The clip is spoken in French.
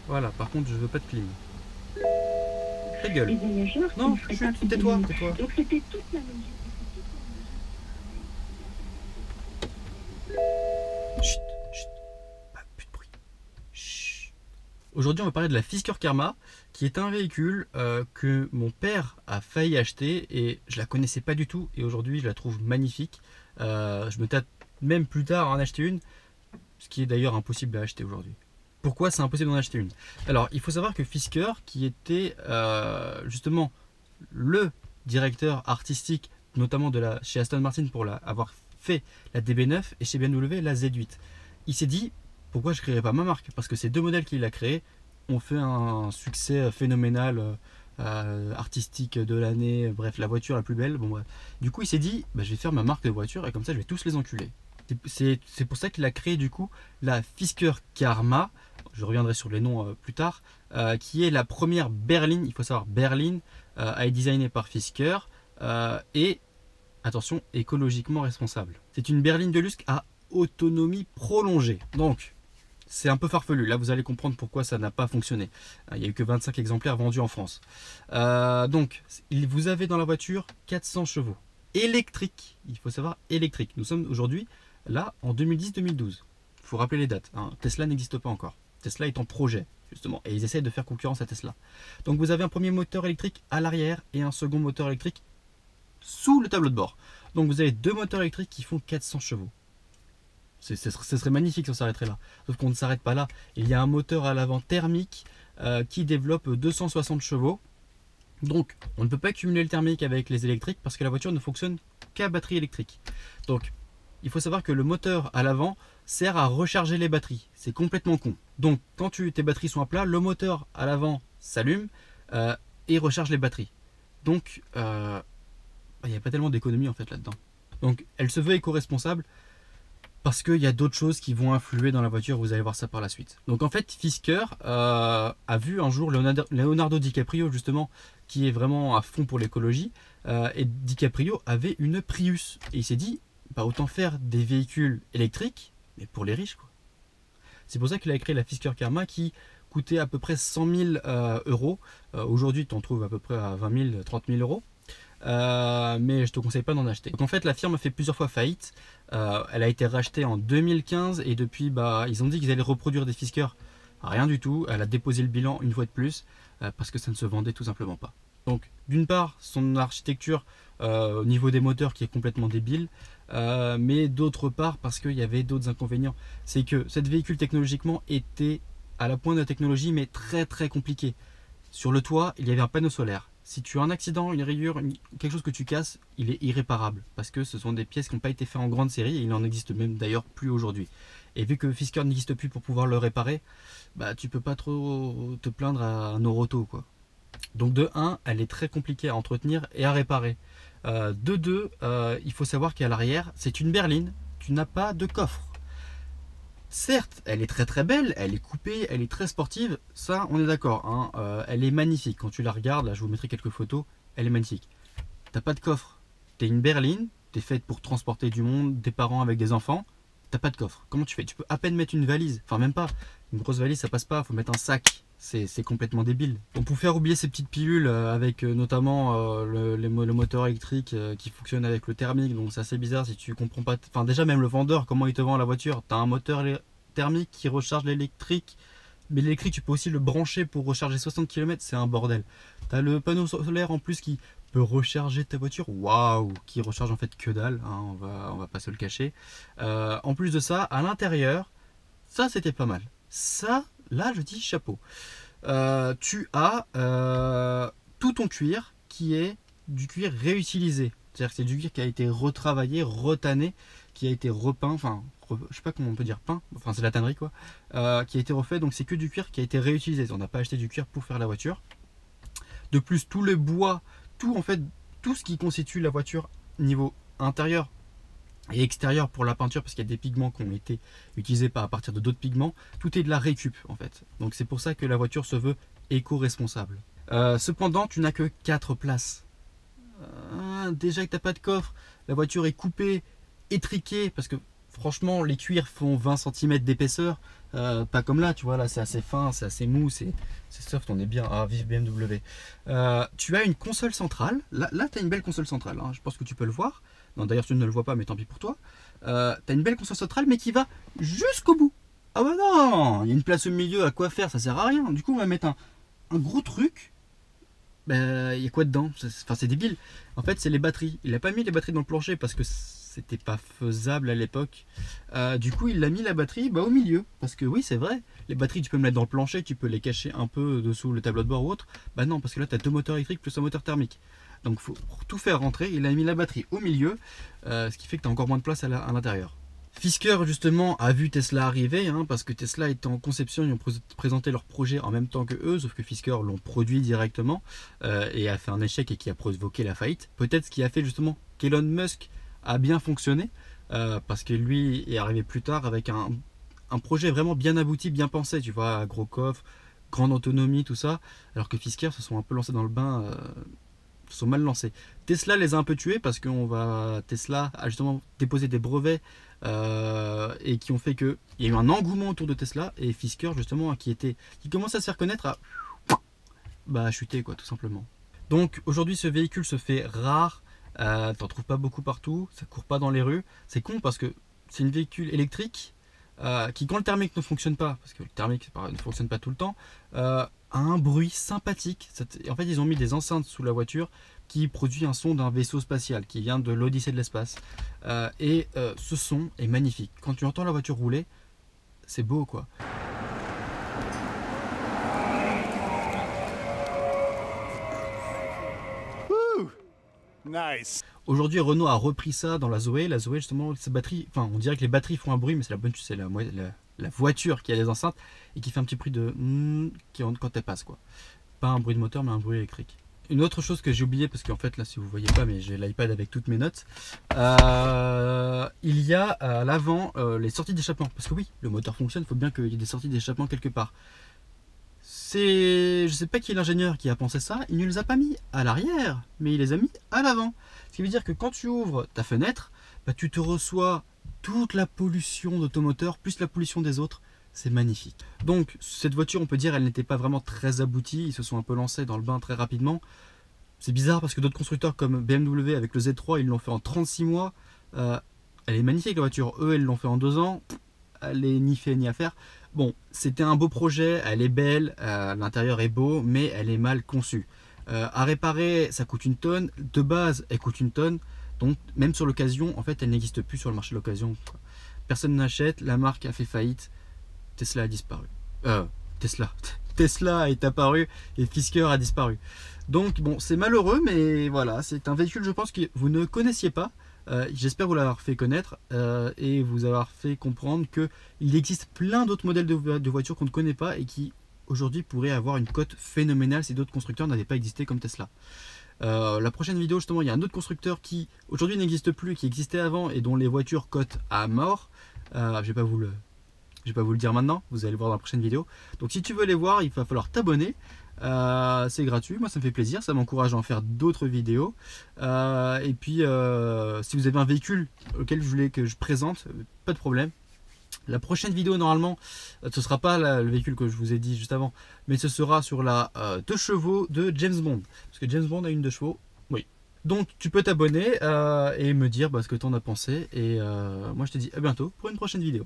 Voilà, par contre, je veux pas de clim. Ta Les gueule. voyageurs qui Non, ne feraient pas chut, plus de tais-toi, nuit. tais-toi. Donc c'était toute la logique. Chut, chut, pas plus de bruit. Chut. Aujourd'hui, on va parler de la Fisker Karma, qui est un véhicule que mon père a failli acheter et je la connaissais pas du tout. Et aujourd'hui, je la trouve magnifique. Je me tâte même plus tard à en acheter une, ce qui est d'ailleurs impossible à acheter aujourd'hui. Pourquoi c'est impossible d'en acheter une? Alors, il faut savoir que Fisker, qui était justement le directeur artistique, notamment chez Aston Martin pour avoir fait la DB9 et chez BMW la Z8, il s'est dit pourquoi je ne créerais pas ma marque? Parce que ces deux modèles qu'il a créés ont fait un succès phénoménal, artistique de l'année, bref, la voiture la plus belle. Bon, bref. Du coup, il s'est dit bah, je vais faire ma marque de voiture et comme ça, je vais tous les enculer. C'est pour ça qu'il a créé du coup la Fisker Karma, je reviendrai sur les noms plus tard, qui est la première berline, il faut savoir berline, a été designée par Fisker et, attention, écologiquement responsable. C'est une berline de luxe à autonomie prolongée. Donc, c'est un peu farfelu. Là, vous allez comprendre pourquoi ça n'a pas fonctionné. Il n'y a eu que 25 exemplaires vendus en France. Donc, vous avez dans la voiture 400 chevaux. Électrique, il faut savoir électrique. Nous sommes aujourd'hui là en 2010-2012. Il faut rappeler les dates. Hein. Tesla n'existe pas encore. Tesla est en projet, justement. Et ils essayent de faire concurrence à Tesla. Donc, vous avez un premier moteur électrique à l'arrière et un second moteur électrique sous le tableau de bord. Donc, vous avez deux moteurs électriques qui font 400 chevaux. Ce serait magnifique si on s'arrêterait là. Sauf qu'on ne s'arrête pas là. Il y a un moteur à l'avant thermique qui développe 260 chevaux. Donc, on ne peut pas cumuler le thermique avec les électriques parce que la voiture ne fonctionne qu'à batterie électrique. Donc, il faut savoir que le moteur à l'avant sert à recharger les batteries. C'est complètement con. Donc, quand tes batteries sont à plat, le moteur à l'avant s'allume et recharge les batteries. Donc, il n'y a pas tellement d'économie en fait là-dedans. Donc, elle se veut éco-responsable parce qu'il y a d'autres choses qui vont influer dans la voiture, vous allez voir ça par la suite. Donc en fait, Fisker a vu un jour Leonardo DiCaprio, justement, qui est vraiment à fond pour l'écologie, et DiCaprio avait une Prius. Et il s'est dit, bah, autant faire des véhicules électriques, mais pour les riches, quoi. C'est pour ça qu'il a créé la Fisker Karma qui coûtait à peu près 100 000 euros. Aujourd'hui, tu en trouves à peu près à 20 000, 30 000 euros. Mais je te conseille pas d'en acheter. Donc en fait, la firme a fait plusieurs fois faillite. Elle a été rachetée en 2015 et depuis, bah, ils ont dit qu'ils allaient reproduire des Fisker. Rien du tout. Elle a déposé le bilan une fois de plus parce que ça ne se vendait tout simplement pas. Donc d'une part, son architecture au niveau des moteurs qui est complètement débile, mais d'autre part parce qu'il y avait d'autres inconvénients. C'est que cette véhicule technologiquement était à la pointe de la technologie, mais très très compliqué. Sur le toit, il y avait un panneau solaire. Si tu as un accident, une rayure, quelque chose que tu casses, il est irréparable. Parce que ce sont des pièces qui n'ont pas été faites en grande série et il n'en existe même d'ailleurs plus aujourd'hui. Et vu que Fisker n'existe plus pour pouvoir le réparer, bah tu peux pas trop te plaindre à Noroto, quoi. Donc de 1, elle est très compliquée à entretenir et à réparer. De 2, il faut savoir qu'à l'arrière, c'est une berline. Tu n'as pas de coffre. Certes, elle est très très belle, elle est coupée, elle est très sportive, ça on est d'accord, hein. Elle est magnifique, quand tu la regardes, là je vous mettrai quelques photos, elle est magnifique. T'as pas de coffre, t'es une berline, t'es faite pour transporter du monde, des parents avec des enfants, t'as pas de coffre. Comment tu fais? Tu peux à peine mettre une valise, enfin même pas, une grosse valise ça passe pas, faut mettre un sac, c'est complètement débile. On peut faire oublier ces petites pilules avec notamment le moteur électrique qui fonctionne avec le thermique, donc c'est assez bizarre si tu comprends pas. Enfin déjà même le vendeur, comment il te vend la voiture, t'as un moteur thermique qui recharge l'électrique, mais l'électrique tu peux aussi le brancher pour recharger 60 km, c'est un bordel. T'as le panneau solaire en plus qui peut recharger ta voiture, waouh, qui recharge en fait que dalle, hein, on va pas se le cacher. En plus de ça, à l'intérieur, ça c'était pas mal. Ça, là je dis chapeau. Tu as tout ton cuir qui est du cuir réutilisé. C'est-à-dire que c'est du cuir qui a été retravaillé, retanné, qui a été repeint, enfin, je sais pas comment on peut dire peint, enfin c'est la tannerie quoi, qui a été refait, donc c'est que du cuir qui a été réutilisé. On n'a pas acheté du cuir pour faire la voiture. De plus, tout le bois, tout en fait, tout ce qui constitue la voiture niveau intérieur et extérieur pour la peinture, parce qu'il y a des pigments qui ont été utilisés à partir de d'autres pigments, tout est de la récup en fait. Donc c'est pour ça que la voiture se veut éco-responsable. Cependant, tu n'as que 4 places. Déjà que tu n'as pas de coffre, la voiture est coupée, étriquée, parce que Franchement, les cuirs font 20 cm d'épaisseur, pas comme là, tu vois, là c'est assez fin, c'est assez mou, c'est soft, on est bien. Ah, vive BMW. Tu as une console centrale, là tu as une belle console centrale, hein. Je pense que tu peux le voir. Non, d'ailleurs tu ne le vois pas, mais tant pis pour toi. Tu as une belle console centrale, mais qui va jusqu'au bout. Ah bah non, il y a une place au milieu, à quoi faire, ça sert à rien. Du coup, on va mettre un gros truc. Ben, il y a quoi dedans? Enfin, c'est débile. En fait, c'est les batteries. Il n'a pas mis les batteries dans le plancher parce que c'était pas faisable à l'époque. Du coup, il a mis la batterie au milieu. Parce que oui, c'est vrai. Les batteries, tu peux me mettre dans le plancher, tu peux les cacher un peu dessous le tableau de bord ou autre. Bah non, parce que là, tu as 2 moteurs électriques plus un moteur thermique. Donc, pour tout faire rentrer, il a mis la batterie au milieu. Ce qui fait que tu as encore moins de place à l'intérieur. Fisker justement a vu Tesla arriver, hein, parce que Tesla était en conception, ils ont présenté leur projet en même temps que eux, sauf que Fisker l'ont produit directement et a fait un échec et qui a provoqué la faillite. Peut-être ce qui a fait justement qu'Elon Musk a bien fonctionné, parce que lui est arrivé plus tard avec un projet vraiment bien abouti, bien pensé, tu vois, gros coffre, grande autonomie, tout ça, alors que Fisker se sont un peu lancés dans le bain, se sont mal lancés. Tesla les a un peu tués parce que Tesla a justement déposé des brevets et qui ont fait qu'il y a eu un engouement autour de Tesla, et Fisker justement qui commence à se faire connaître à chuter quoi, tout simplement. Donc aujourd'hui ce véhicule se fait rare, t'en trouves pas beaucoup partout, ça court pas dans les rues. C'est con parce que c'est une véhicule électrique qui, quand le thermique ne fonctionne pas, parce que le thermique ne fonctionne pas tout le temps, a un bruit sympathique. En fait, ils ont mis des enceintes sous la voiture qui produit un son d'un vaisseau spatial qui vient de l'Odyssée de l'espace. Ce son est magnifique. Quand tu entends la voiture rouler, c'est beau quoi. Nice. Aujourd'hui, Renault a repris ça dans la Zoé. La Zoé, justement, ses batteries, enfin, on dirait que les batteries font un bruit, mais c'est la voiture qui a des enceintes et qui fait un petit bruit de quand elle passe, quoi. Pas un bruit de moteur, mais un bruit électrique. Une autre chose que j'ai oublié, parce qu'en fait, là, si vous voyez pas, mais j'ai l'iPad avec toutes mes notes, il y a à l'avant les sorties d'échappement. Parce que oui, le moteur fonctionne, il faut bien qu'il y ait des sorties d'échappement quelque part. Je sais pas qui est l'ingénieur qui a pensé ça, il ne les a pas mis à l'arrière, mais il les a mis à l'avant. Ce qui veut dire que quand tu ouvres ta fenêtre, tu te reçois toute la pollution de ton moteur, plus la pollution des autres. C'est magnifique. Donc cette voiture, on peut dire, elle n'était pas vraiment très aboutie, ils se sont un peu lancés dans le bain très rapidement. C'est bizarre parce que d'autres constructeurs comme BMW avec le Z3, ils l'ont fait en 36 mois. Elle est magnifique la voiture, eux, ils l'ont fait en 2 ans. Elle est ni fait ni à faire. Bon, c'était un beau projet, elle est belle, l'intérieur est beau, mais elle est mal conçue. À réparer, ça coûte 1 tonne. De base, elle coûte 1 tonne. Donc, même sur l'occasion, en fait, elle n'existe plus sur le marché de l'occasion. Personne n'achète, la marque a fait faillite. Tesla a disparu. Tesla est apparu et Fisker a disparu. Donc, bon, c'est malheureux, mais voilà, c'est un véhicule, je pense, que vous ne connaissiez pas. J'espère vous l'avoir fait connaître et vous avoir fait comprendre qu'il existe plein d'autres modèles de voitures qu'on ne connaît pas et qui aujourd'hui pourraient avoir une cote phénoménale si d'autres constructeurs n'avaient pas existé comme Tesla. La prochaine vidéo, justement, il y a un autre constructeur qui aujourd'hui n'existe plus, qui existait avant et dont les voitures cotent à mort. Je vais pas vous le dire maintenant, vous allez le voir dans la prochaine vidéo. Donc si tu veux les voir, il va falloir t'abonner. C'est gratuit, moi ça me fait plaisir, ça m'encourage à en faire d'autres vidéos. Et puis si vous avez un véhicule auquel je voulais que je présente, pas de problème. La prochaine vidéo normalement, ce sera pas le véhicule que je vous ai dit juste avant, mais ce sera sur la 2 chevaux de James Bond. Parce que James Bond a une 2 chevaux, oui. Donc tu peux t'abonner et me dire ce que tu en as pensé. Et moi je te dis à bientôt pour une prochaine vidéo.